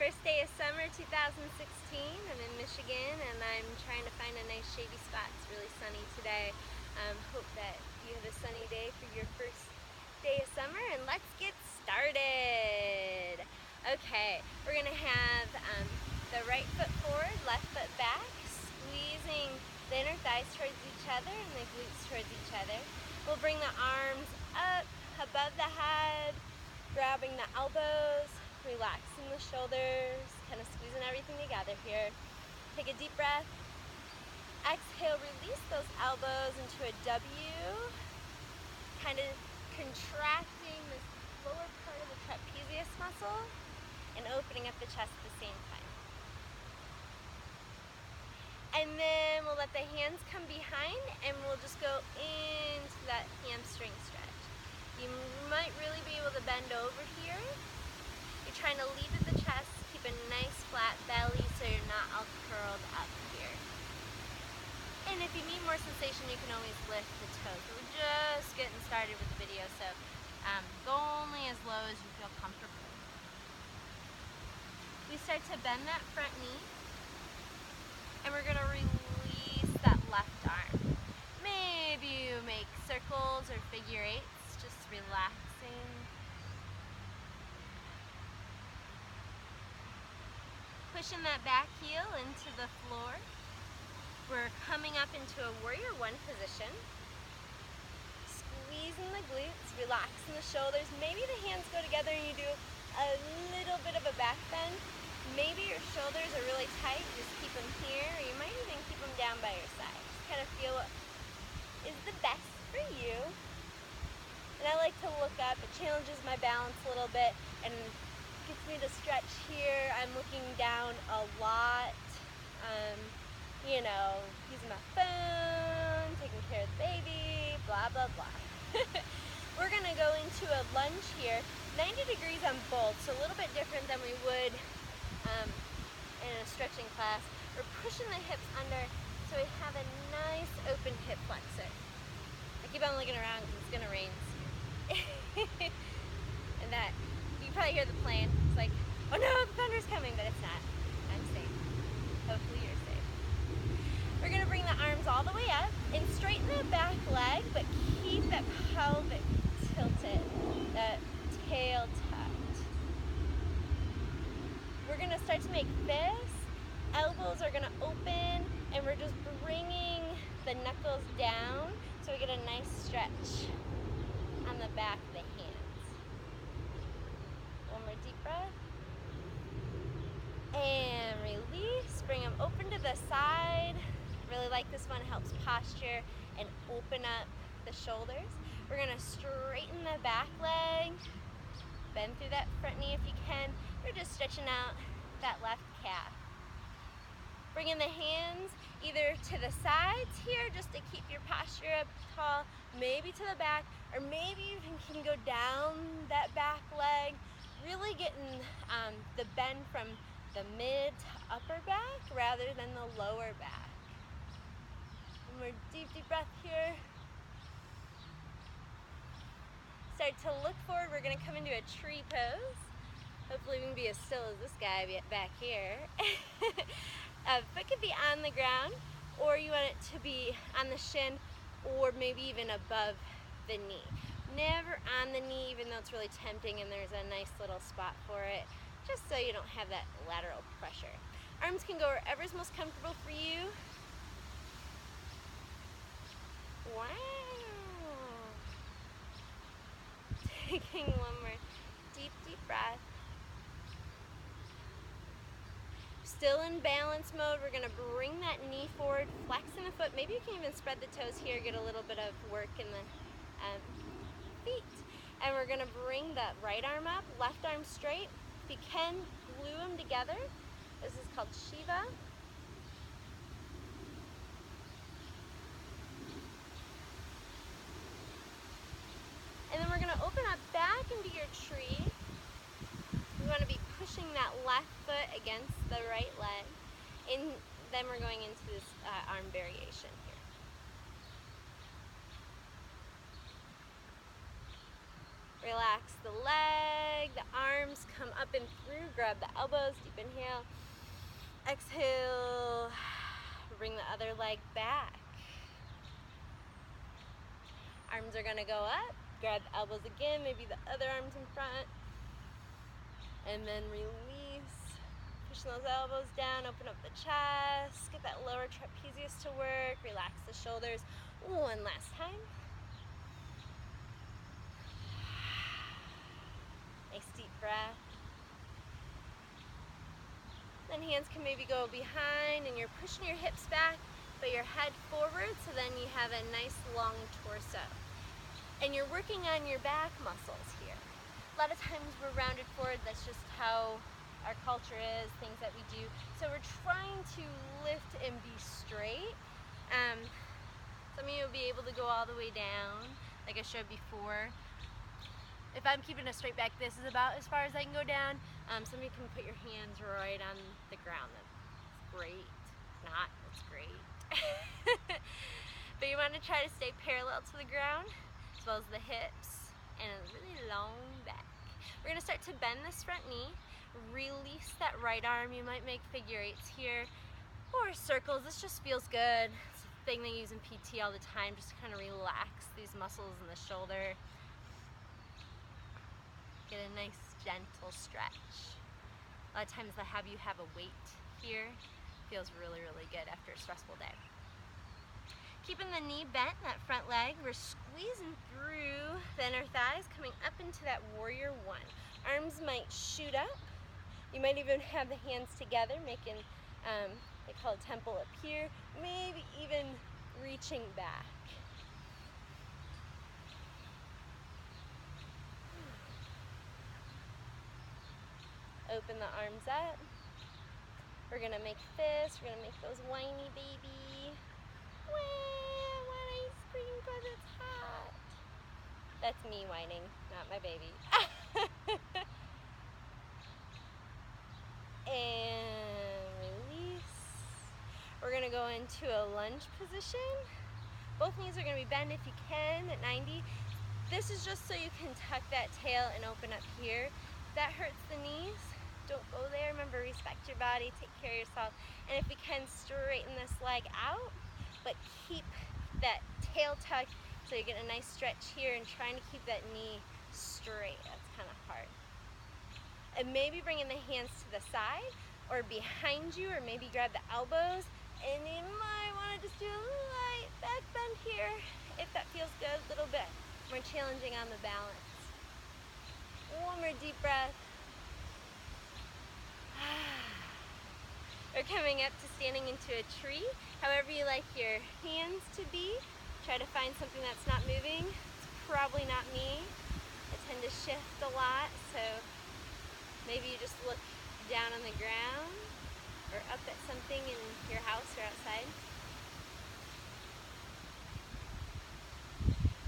First day of summer 2016. I'm in Michigan and I'm trying to find a nice shady spot. It's really sunny today. Hope that you have a sunny day for your first day of summer, and let's get started. Okay, we're gonna have the right foot forward, left foot back, squeezing the inner thighs towards each other and the glutes towards each other. We'll bring the arms up above the head, grabbing the elbows, relaxing the shoulders, kind of squeezing everything together here. Take a deep breath. Exhale, release those elbows into a W, kind of contracting this lower part of the trapezius muscle and opening up the chest at the same time. And then we'll let the hands come behind and we'll just go into that hamstring stretch. You might really be able to bend over here. You're trying to lead with the chest, keep a nice flat belly so you're not all curled up here. And if you need more sensation, you can always lift the toes. We're just getting started with the video, so go only as low as you feel comfortable. We start to bend that front knee, and we're gonna release that left arm. Maybe you make circles or figure eights, just relaxing. Pushing that back heel into the floor. We're coming up into a warrior one position. Squeezing the glutes, relaxing the shoulders. Maybe the hands go together and you do a little bit of a back bend. Maybe your shoulders are really tight, just keep them here, or you might even keep them down by your side. Just kind of feel what is the best for you. And I like to look up, it challenges my balance a little bit and gets me to stretch here. I'm looking down a lot, you know, using my phone, taking care of the baby, blah, blah, blah. We're gonna go into a lunge here, 90 degrees on both, so a little bit different than we would in a stretching class. We're pushing the hips under so we have a nice open hip flexor. I keep on looking around because it's gonna rain soon. And that, you can probably hear the plane. It's like, oh no, the thunder's coming, but it's not. I'm safe. Hopefully you're safe. We're gonna bring the arms all the way up and straighten the back leg, but keep that pelvic tilted, that tail tucked. We're gonna start to make fists. Elbows are gonna open, and we're just bringing the knuckles down so we get a nice stretch on the back of the hands. One more deep breath. And release. Bring them open to the side. Really like this one, helps posture and open up the shoulders. We're gonna straighten the back leg. Bend through that front knee if you can. We're just stretching out that left calf. Bringing the hands either to the sides here just to keep your posture up tall, maybe to the back, or maybe you can go down that back leg, really getting the bend from the mid to upper back rather than the lower back. One more deep, deep breath here. Start to look forward. We're gonna come into a tree pose. Hopefully we can be as still as this guy back here. Foot could be on the ground, or you want it to be on the shin, or maybe even above the knee. Never on the knee, even though it's really tempting and there's a nice little spot for it, just so you don't have that lateral pressure. Arms can go wherever's most comfortable for you. Wow. Taking one more deep, deep breath. Still in balance mode, we're gonna bring that knee forward, flexing the foot. Maybe you can even spread the toes here, get a little bit of work in the feet. And we're gonna bring that right arm up, left arm straight. If you can, glue them together. This is called Shiva. And then we're gonna open up back into your tree. We wanna be pushing that left foot against the right leg. And then we're going into this arm variation here. Relax the leg, the the arms, come up and through, grab the elbows, deep inhale. Exhale, bring the other leg back. Arms are gonna go up, grab the elbows again, maybe the other arms in front. And then release, pushing those elbows down, open up the chest, get that lower trapezius to work, relax the shoulders. One last time. Nice deep breath. Then hands can maybe go behind and you're pushing your hips back, but your head forward, so then you have a nice long torso. And you're working on your back muscles here. A lot of times we're rounded forward, that's just how our culture is, things that we do. So we're trying to lift and be straight. Some of you will be able to go all the way down, like I showed before. If I'm keeping a straight back, this is about as far as I can go down. Some of you can put your hands right on the ground. That's great. If not, it's great. But you want to try to stay parallel to the ground, as well as the hips, and a really long back. We're going to start to bend this front knee. Release that right arm. You might make figure eights here, or circles. This just feels good. It's a thing they use in PT all the time, just to kind of relax these muscles in the shoulder. Get a nice gentle stretch. A lot of times they have you have a weight here. Feels really, really good after a stressful day. Keeping the knee bent, that front leg, we're squeezing through the inner thighs, coming up into that warrior one. Arms might shoot up. You might even have the hands together, making, they call it temple up here, maybe even reaching back. Open the arms up. We're gonna make fists. We're gonna make those whiny baby. Wah, want ice cream because it's hot. That's me whining, not my baby. And release. We're gonna go into a lunge position. Both knees are gonna be bent if you can at 90. This is just so you can tuck that tail and open up here. If that hurts the knees, don't go there. Remember, respect your body, take care of yourself. And if you can, straighten this leg out, but keep that tail tucked so you get a nice stretch here, and trying to keep that knee straight. That's kind of hard. And maybe bringing the hands to the side or behind you, or maybe grab the elbows, and you might want to just do a light back bend here if that feels good, a little bit more challenging on the balance. One more deep breath. We're coming up to standing into a tree. However you like your hands to be, try to find something that's not moving. It's probably not me. I tend to shift a lot, so maybe you just look down on the ground or up at something in your house or outside.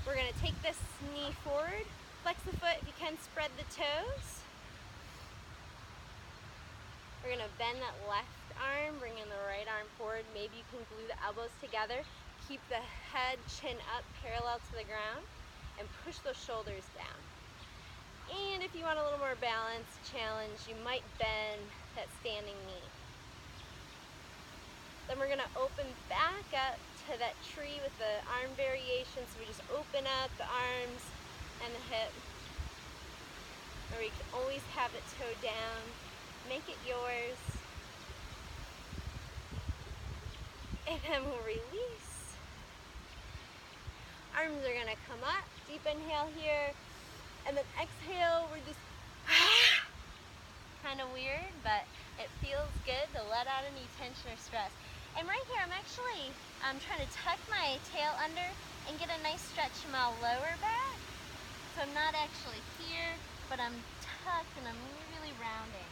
We're gonna take this knee forward, flex the foot, if you can, spread the toes. We're gonna bend that left arm, bring in the right arm forward. Maybe you can glue the elbows together. Keep the head, chin up, parallel to the ground, and push those shoulders down. And if you want a little more balance, challenge, you might bend that standing knee. Then we're gonna open back up to that tree with the arm variation. So we just open up the arms and the hip. Or you can always have it toe down. Make it yours. And then we'll release. Arms are gonna come up. Deep inhale here. And then exhale, we're just kind of weird, but it feels good to let out any tension or stress. And right here, I'm actually trying to tuck my tail under and get a nice stretch in my lower back. So I'm not actually here, but I'm tucked and I'm really rounding.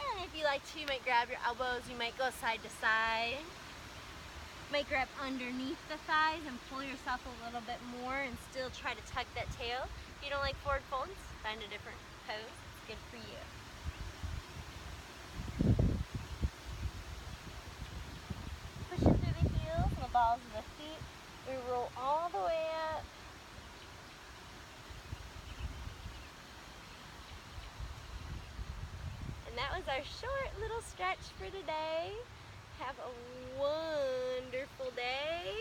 And if you like to, you might grab your elbows, you might go side to side. You might grab underneath the thighs and pull yourself a little bit more and still try to tuck that tail. If you don't like forward folds, find a different pose. It's good for you. Pushing through the heels and the balls of the feet. We roll all the way up. that was our short little stretch for today. Have a wonderful day.